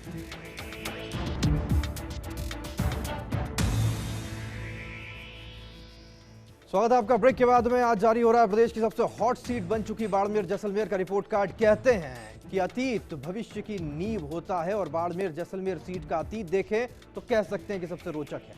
स्वागत है आपका ब्रेक के बाद में। आज जारी हो रहा है प्रदेश की सबसे हॉट सीट बन चुकी बाड़मेर जैसलमेर का रिपोर्ट कार्ड। कहते हैं कि अतीत भविष्य की नींव होता है और बाड़मेर जैसलमेर सीट का अतीत देखें तो कह सकते हैं कि सबसे रोचक है।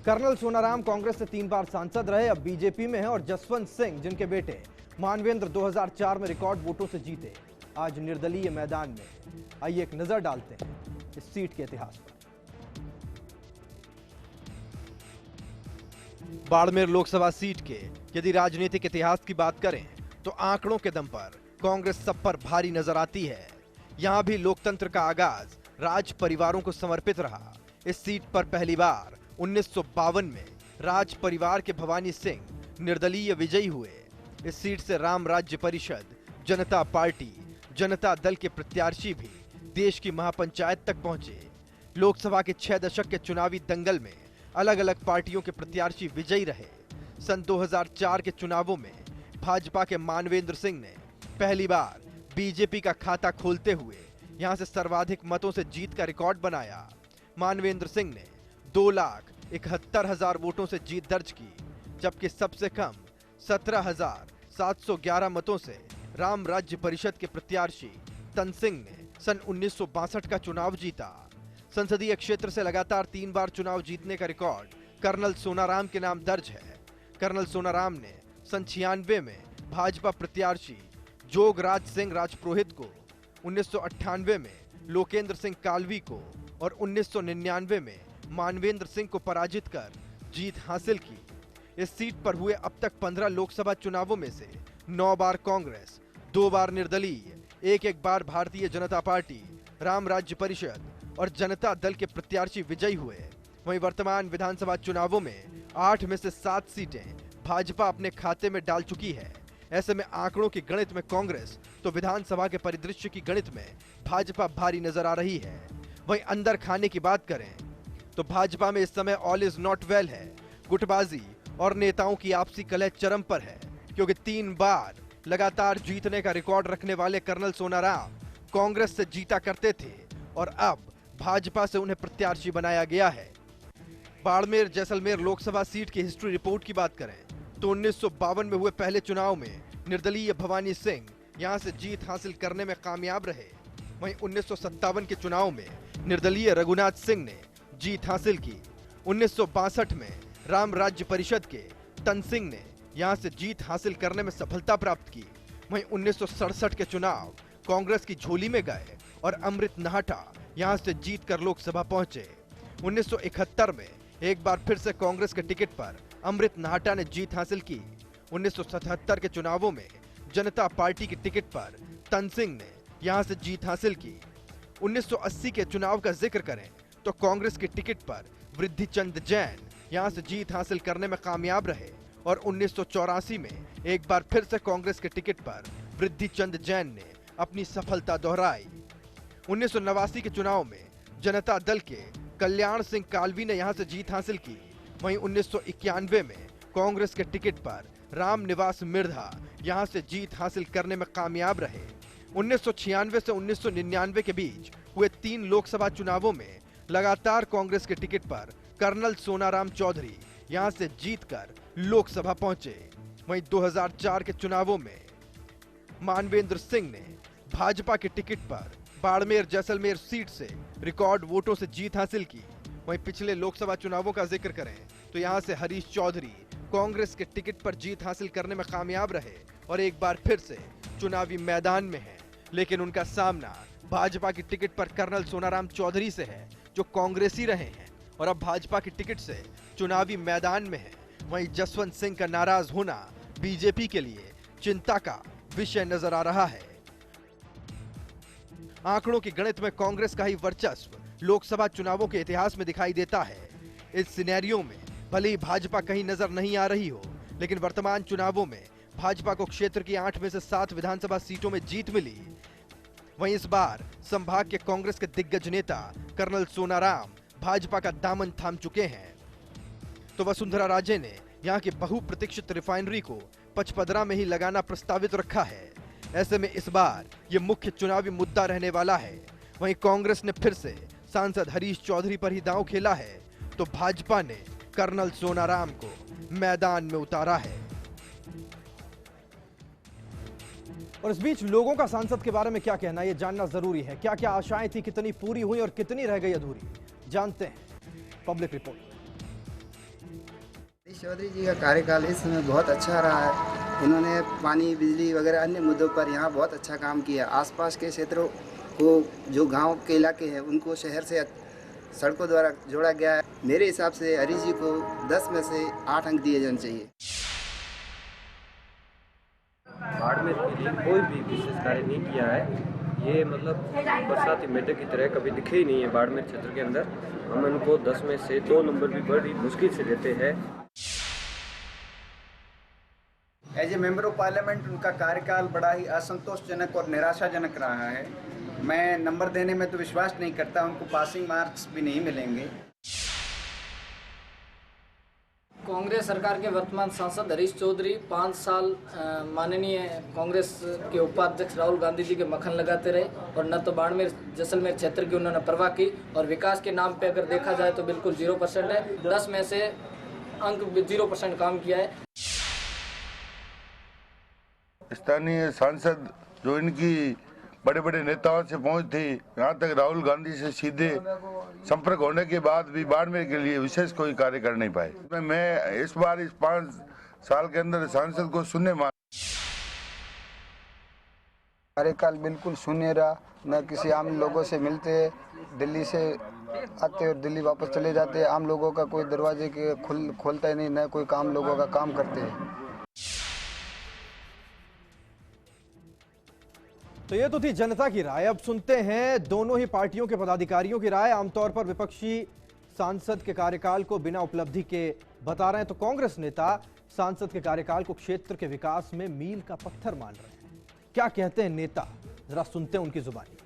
कर्नल सोनाराम कांग्रेस से 3 बार सांसद रहे, अब बीजेपी में हैं, और जसवंत सिंह जिनके बेटे मानवेंद्र 2004 में रिकॉर्ड वोटों से जीते, आज निर्दलीय मैदान में। आइए एक नजर डालते हैं इस सीट के इतिहास पर। बाड़मेर लोकसभा सीट के यदि राजनीतिक इतिहास की बात करें तो आंकड़ों के दम पर कांग्रेस सब पर भारी नजर आती है। यहां भी लोकतंत्र का आगाज राज परिवारों को समर्पित रहा। इस सीट पर पहली बार 1952 में राज परिवार के भवानी सिंह निर्दलीय विजयी हुए। इस सीट से राम राज्य परिषद, जनता पार्टी, जनता दल के प्रत्याशी भी देश की महापंचायत तक पहुंचे। लोकसभा के 6 दशक के चुनावी दंगल में अलग अलग पार्टियों के प्रत्याशी विजयी रहे। सन 2004 के चुनावों में भाजपा के मानवेंद्र सिंह ने पहली बार बीजेपी का खाता खोलते हुए यहां से सर्वाधिक मतों से जीत का रिकॉर्ड बनाया। मानवेंद्र सिंह ने 2,71,000 वोटों से जीत दर्ज की, जबकि सबसे कम 17,711 मतों से राम राज्य परिषद के प्रत्याशी तन सिंह ने सन 1962 का चुनाव जीता। संसदीय क्षेत्र से लगातार 3 बार चुनाव जीतने का रिकॉर्ड कर्नल सोनाराम के नाम दर्ज है। कर्नल सोनाराम ने सन 96 में भाजपा प्रत्याशी जोगराज सिंह राजपुरोहित को, 1998 में लोकेंद्र सिंह कालवी को और 1999 में मानवेंद्र सिंह को पराजित कर जीत हासिल की। इस सीट पर हुए अब तक 15 लोकसभा चुनावों में से 9 बार कांग्रेस, 2 बार निर्दलीय, एक बार भारतीय जनता पार्टी, राम राज्य परिषद और जनता दल के प्रत्याशी विजयी हुए। वहीं वर्तमान विधानसभा चुनावों में 8 में से 7 सीटें भाजपा अपने खाते में डाल चुकी है। ऐसे में आंकड़ों की गणित में कांग्रेस तो विधानसभा के परिदृश्य की गणित में भाजपा भारी नजर आ रही है। वहीं अंदर खाने की बात करें तो भाजपा में इस समय ऑल इज नॉट वेल है। गुटबाजी और नेताओं की आपसी कलह चरम पर है, क्योंकि 3 बार लगातार जीतने का रिकॉर्ड रखने वाले कर्नल सोनाराम कांग्रेस से जीता करते थे और अब भाजपा से उन्हें प्रत्याशी बनाया गया है। बाड़मेर जैसलमेर लोकसभा सीट की हिस्ट्री रिपोर्ट की बात करें तो 1952 में हुए पहले चुनाव में निर्दलीय भवानी सिंह यहां से जीत हासिल करने में कामयाब रहे। वहीं 1957 के चुनाव में निर्दलीय रघुनाथ सिंह ने जीत हासिल की। 1962 में राम राज्य परिषद के तन सिंह ने यहां से जीत हासिल करने में सफलता प्राप्त की। वहीं 1967 के चुनाव कांग्रेस की झोली में गए और अमृत नाहटा यहां से जीतकर लोकसभा पहुंचे। 1971 में एक बार फिर से कांग्रेस के टिकट पर अमृत नाहटा ने जीत हासिल की। 1977 के चुनावों में जनता पार्टी के टिकट पर तन सिंह ने यहां से जीत हासिल की। 1980 के चुनाव का जिक्र करें तो कांग्रेस के टिकट पर वृद्धिचंद जैन यहां से जीत हासिल करने में कामयाब रहे और 1984 में एक बार फिर से कांग्रेस के टिकट पर वृद्धिचंद जैन ने अपनी सफलता दोहराई। 1989 के चुनाव में जनता दल के कल्याण सिंह कालवी ने यहां से जीत हासिल की। वहीं 1991 में कांग्रेस के टिकट पर राम निवास मिर्धा यहां से जीत हासिल करने में कामयाब रहे। 1996 से 1999 के बीच हुए 3 लोकसभा चुनावों में लगातार कांग्रेस के टिकट पर कर्नल सोनाराम चौधरी यहां से जीतकर लोकसभा पहुंचे। वहीं 2004 के चुनावों में मानवेंद्र सिंह ने भाजपा के टिकट पर बाड़मेर जैसलमेर सीट से रिकॉर्ड वोटों से जीत हासिल की। वहीं पिछले लोकसभा चुनावों का जिक्र करें तो यहां से हरीश चौधरी कांग्रेस के टिकट पर जीत हासिल करने में कामयाब रहे और एक बार फिर से चुनावी मैदान में हैं, लेकिन उनका सामना भाजपा की टिकट पर कर्नल सोनाराम चौधरी से है, जो कांग्रेसी रहे हैं और अब भाजपा की टिकट से चुनावी मैदान में है। वहीं जसवंत सिंह का नाराज होना बीजेपी के लिए चिंता का विषय नजर आ रहा है। आंकड़ों की गणित में कांग्रेस का ही वर्चस्व लोकसभा चुनावों के इतिहास में दिखाई देता है। इस सिनेरियो में भले ही भाजपा कहीं नजर नहीं आ रही हो, लेकिन वर्तमान चुनावों में भाजपा को क्षेत्र की 8 में से 7 विधानसभा सीटों में जीत मिली। वहीं इस बार संभाग के कांग्रेस के दिग्गज नेता कर्नल सोनाराम भाजपा का दामन थाम चुके हैं, तो वसुंधरा राजे ने यहां की बहुप्रतीक्षित रिफाइनरी को पचपदरा में ही लगाना प्रस्तावित रखा है। ऐसे में इस बार ये मुख्य चुनावी मुद्दा रहने वाला है। वहीं कांग्रेस ने फिर से सांसद हरीश चौधरी पर ही दांव खेला है, तो भाजपा ने कर्नल सोनाराम को मैदान में उतारा है। और इस बीच लोगों का सांसद के बारे में क्या कहना, यह जानना जरूरी है। क्या क्या आशाएं थी, कितनी पूरी हुई और कितनी रह गई अधूरी, जानते हैं। Public report. हरीश चौधरी जी का कार्यकाल इस समय बहुत अच्छा रहा है। इन्होंने पानी, बिजली वगैरह अन्य मुद्दों पर यहाँ बहुत अच्छा काम किया। आसपास के क्षेत्रों को, जो गांव के इलाके हैं, उनको शहर से सड़कों द्वारा जोड़ा गया है। मेरे हिसाब से हरीश जी को 10 में से 8 अंक दिए जाने चाहिए। बाड़मेर के लिए कोई भी विशेष कार्य नहीं किया है। ये मतलब बरसाती मेढक की तरह कभी दिखे ही नहीं है बाड़मेर क्षेत्र के अंदर। हम उनको 10 में से 2 नंबर भी बड़ी मुश्किल से देते हैं। As a member of parliament उनका कार्यकाल बड़ा ही असंतोषजनक और निराशाजनक रहा है। मैं नंबर देने में तो विश्वास नहीं करता, उनको पासिंग मार्क्स भी नहीं मिलेंगे। कांग्रेस सरकार के वर्तमान सांसद हरीश चौधरी 5 साल माननीय कांग्रेस के उपाध्यक्ष राहुल गांधी जी के मक्खन लगाते रहे और न तो बाड़मेर जैसलमेर क्षेत्र की उन्होंने परवाह की। और विकास के नाम पे अगर देखा जाए तो बिल्कुल 0% है। 10 में से अंक 0% काम किया है। स्थानीय सांसद जो इनकी बड़े बड़े नेताओं से पहुंच थी, यहाँ तक राहुल गांधी से सीधे संपर्क होने के बाद भी बाड़मेर के लिए विशेष कोई कार्य कर नहीं पाए। मैं इस बार इस 5 साल के अंदर सांसद को शून्य मान। कार्यकाल बिल्कुल शून्य रहा। न किसी आम लोगों से मिलते, दिल्ली से आते और दिल्ली वापस चले जाते। आम लोगों का कोई दरवाजे के खोलता ही नहीं, न कोई काम लोगों का काम करते हैं। तो ये तो थी जनता की राय। अब सुनते हैं दोनों ही पार्टियों के पदाधिकारियों की राय। आमतौर पर विपक्षी सांसद के कार्यकाल को बिना उपलब्धि के बता रहे हैं, तो कांग्रेस नेता सांसद के कार्यकाल को क्षेत्र के विकास में मील का पत्थर मान रहे हैं। क्या कहते हैं नेता, जरा सुनते हैं उनकी जुबानी।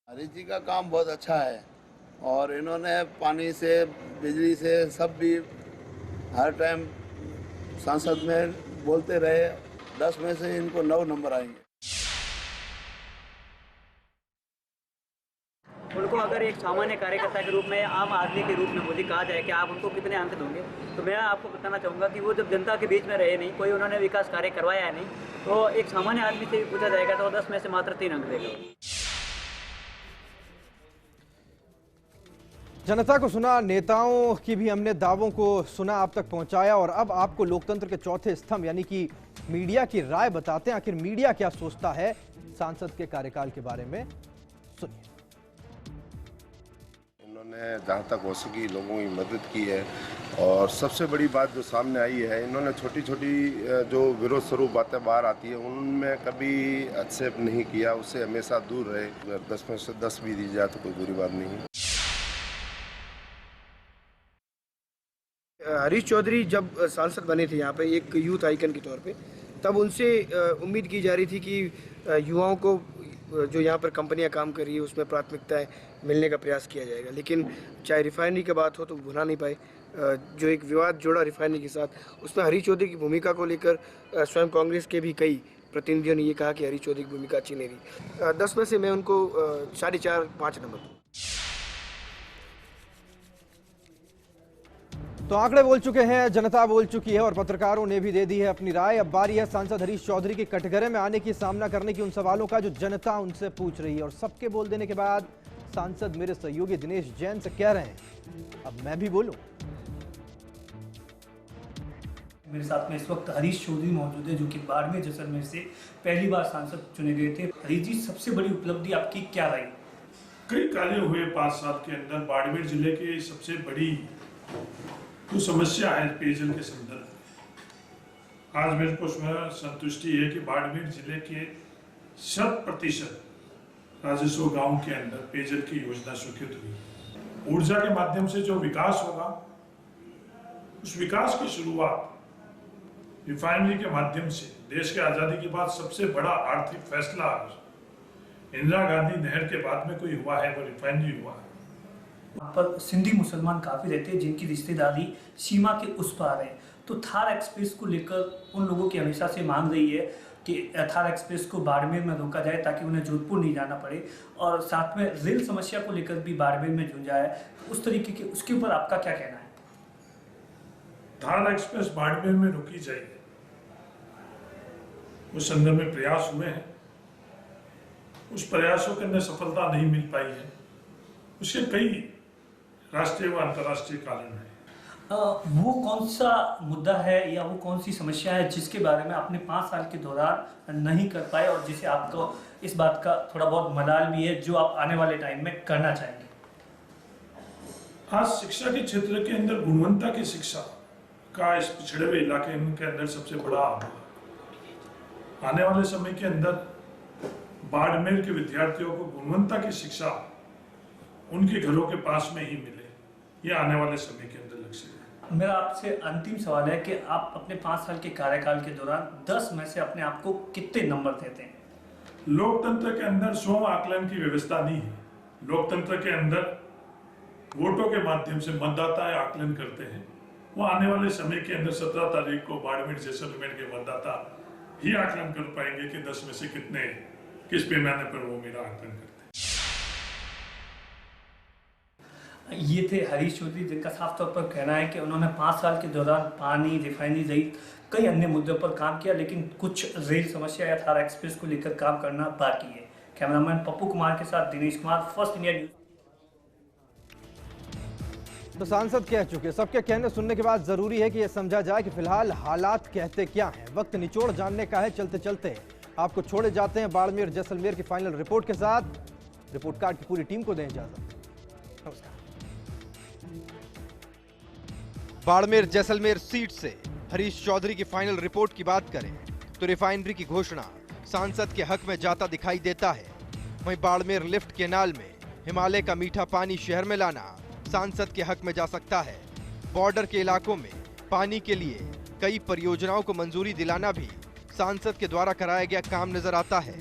हरीश जी का काम बहुत अच्छा है और इन्होंने पानी से, बिजली से सब भी हर टाइम सांसद में बोलते रहे। 10 में से इनको 9 नंबर आएंगे। उनको अगर एक सामान्य कार्यकर्ता के रूप में, आम आदमी के रूप में मुझे कहा जाए कि आप उनको कितने अंक दोगे, तो मैं आपको बताना चाहूँगा कि वो जब जनता के बीच में रहे नहीं, कोई उन्होंने विकास कार्य करवाया है नहीं, तो एक सामान्य आदमी से भी पूछा जाएगा तो 10 में से मात्र 3 अंक देगा। जनता को सुना, नेताओं की भी हमने दावों को सुना, आप तक पहुंचाया। और अब आपको लोकतंत्र के चौथे स्तंभ यानी कि मीडिया की राय बताते हैं। आखिर मीडिया क्या सोचता है सांसद के कार्यकाल के बारे में, सुनिए। इन्होंने जहाँ तक हो सकी लोगों की मदद की है और सबसे बड़ी बात जो सामने आई है, इन्होंने छोटी छोटी जो विरोध स्वरूप बातें बाहर आती है उनमें कभी हस्तक्षेप नहीं किया, उससे हमेशा दूर रहे। अगर 10 में से 10 भी दी जाए तो कोई बुरी बात नहीं। हरीश चौधरी जब सांसद बने थे यहाँ पे एक यूथ आइकन के तौर पे, तब उनसे उम्मीद की जा रही थी कि युवाओं को जो यहाँ पर कंपनियाँ काम कर रही है उसमें प्राथमिकताएं मिलने का प्रयास किया जाएगा। लेकिन चाहे रिफाइनरी की बात हो तो भुला नहीं पाए। जो एक विवाद जोड़ा रिफाइनरी के साथ, उसमें हरीश चौधरी की भूमिका को लेकर स्वयं कांग्रेस के भी कई प्रतिनिधियों ने ये कहा कि हरीश चौधरी की भूमिका अच्छी नहीं रही। 10 में से मैं उनको 4.5-5 नंबर। तो आंकड़े बोल चुके हैं, जनता बोल चुकी है और पत्रकारों ने भी दे दी है अपनी राय। अब बारी है सांसद हरीश चौधरी के कटघरे में आने की, सामना करने की उन सवालों का जो जनता उनसे पूछ रही है। और सबके बोल देने के बाद सांसद मेरे सहयोगी दिनेश जैन से कह रहे हैं, अब मैं भी बोलूं। मेरे साथ में इस वक्त हरीश चौधरी मौजूद है, जो कि बाड़मेर जैसलमेर से पहली बार सांसद चुने गए थे। हरीश जी, सबसे बड़ी उपलब्धि आपकी क्या रही? कई कार्य हुए 5 साल के अंदर। बाड़मेर जिले की सबसे बड़ी जो समस्या है पेयजल के संदर्भ में, आज मेरे को उसमें संतुष्टि है कि बाड़मेर जिले के 100% राजस्व गांव के अंदर पेयजल की योजना स्वीकृत हुई। ऊर्जा के माध्यम से जो विकास होगा, उस विकास की शुरुआत रिफाइनरी के माध्यम से। देश के आजादी के बाद सबसे बड़ा आर्थिक फैसला इंदिरा गांधी नहर के बाद में कोई हुआ है, वो रिफाइनरी हुआ है। वहाँ पर सिंधी मुसलमान काफ़ी रहते हैं जिनकी रिश्तेदारी सीमा के उस पार है, तो थार एक्सप्रेस को लेकर उन लोगों की हमेशा से मांग रही है। कि थार एक्सप्रेस को बाड़मेर में रोका जाए ताकि उन्हें जोधपुर नहीं जाना पड़े, और साथ में रेल समस्या को लेकर भी बाड़मेर में जूझा है, तो उस तरीके के उसके ऊपर आपका क्या कहना है? थार एक्सप्रेस बाड़मेर में रुकी जाएगी, उस संदर्भ में प्रयास हुए हैं, उस प्रयासों के अंदर सफलता नहीं मिल पाई है। उसके कई राष्ट्रीय व अंतर्राष्ट्रीय कारण हैं। वो कौन सा मुद्दा है या वो कौन सी समस्या है जिसके बारे में आपने 5 साल के दौरान नहीं कर पाए और जिसे आपको इस बात का थोड़ा बहुत मलाल भी है, जो आप आने वाले टाइम में करना चाहेंगे? आज शिक्षा के क्षेत्र के अंदर गुणवत्ता की शिक्षा का इस पिछड़े हुए इलाके के अंदर सबसे बड़ा आह्वान। आने वाले समय के अंदर बाड़मेर के विद्यार्थियों को गुणवत्ता की शिक्षा उनके घरों के पास में ही मिले, यह आने वाले समय के अंदर लक्ष्य है। मेरा आपसे अंतिम सवाल है कि आप अपने 5 साल के कार्यकाल के दौरान 10 में से अपने आप को कितने नंबर देते हैं? लोकतंत्र के अंदर स्व आकलन की व्यवस्था नहीं है। लोकतंत्र के अंदर वोटों के माध्यम से मतदाता आकलन करते हैं। वो आने वाले समय के अंदर 17 तारीख को बाड़मेर जैसलमेर के मतदाता ही आकलन कर पाएंगे कि 10 में से कितने, किस पैमाने पर वो मेरा आकलन करते हैं। ये थे हरीश चौधरी, जिनका साफ तौर पर कहना है कि उन्होंने 5 साल के दौरान पानी, रिफाइनरी सहित कई अन्य मुद्दों पर काम किया, लेकिन कुछ रेल समस्या या थार एक्सप्रेस को लेकर काम करना बाकी है। कैमरामैन पप्पू कुमार के साथ Dinesh Kumar, first India news. तो सांसद कह चुके, सबके कहने सुनने के बाद जरूरी है कि यह समझा जाए कि फिलहाल हालात कहते क्या हैं। वक्त निचोड़ जानने का है। चलते चलते आपको छोड़े जाते हैं बाड़मेर जैसलमेर की फाइनल रिपोर्ट के साथ। रिपोर्ट कार्ड की पूरी टीम को दें इजाजत। नमस्कार। बाड़मेर जैसलमेर सीट से हरीश चौधरी की फाइनल रिपोर्ट की बात करें तो रिफाइनरी की घोषणा सांसद के हक में जाता दिखाई देता है। वहीं बाड़मेर लिफ्ट केनाल में हिमालय का मीठा पानी शहर में लाना सांसद के हक में जा सकता है। बॉर्डर के इलाकों में पानी के लिए कई परियोजनाओं को मंजूरी दिलाना भी सांसद के द्वारा कराया गया काम नजर आता है।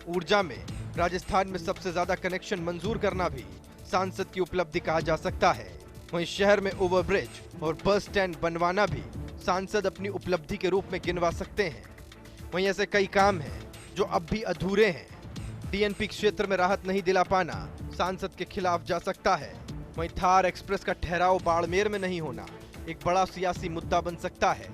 ऊर्जा में राजस्थान में सबसे ज्यादा कनेक्शन मंजूर करना भी सांसद की उपलब्धि कहा जा सकता है। वहीं शहर में ओवरब्रिज और बस स्टैंड बनवाना भी सांसद अपनी उपलब्धि के रूप में गिनवा सकते हैं। वहीं ऐसे कई काम हैं जो अब भी अधूरे हैं। डीएनपी क्षेत्र में राहत नहीं दिला पाना सांसद के खिलाफ जा सकता है। वहीं थार एक्सप्रेस का ठहराव बाड़मेर में नहीं होना एक बड़ा सियासी मुद्दा बन सकता है।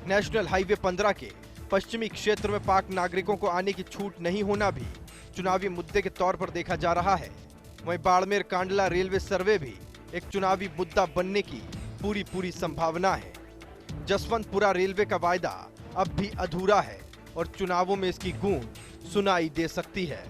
नेशनल हाईवे 15 के पश्चिमी क्षेत्र में पाक नागरिकों को आने की छूट नहीं होना भी चुनावी मुद्दे के तौर पर देखा जा रहा है। वहीं बाड़मेर कांडला रेलवे सर्वे भी एक चुनावी मुद्दा बनने की पूरी संभावना है। जसवंतपुरा रेलवे का वायदा अब भी अधूरा है और चुनावों में इसकी गूंज सुनाई दे सकती है।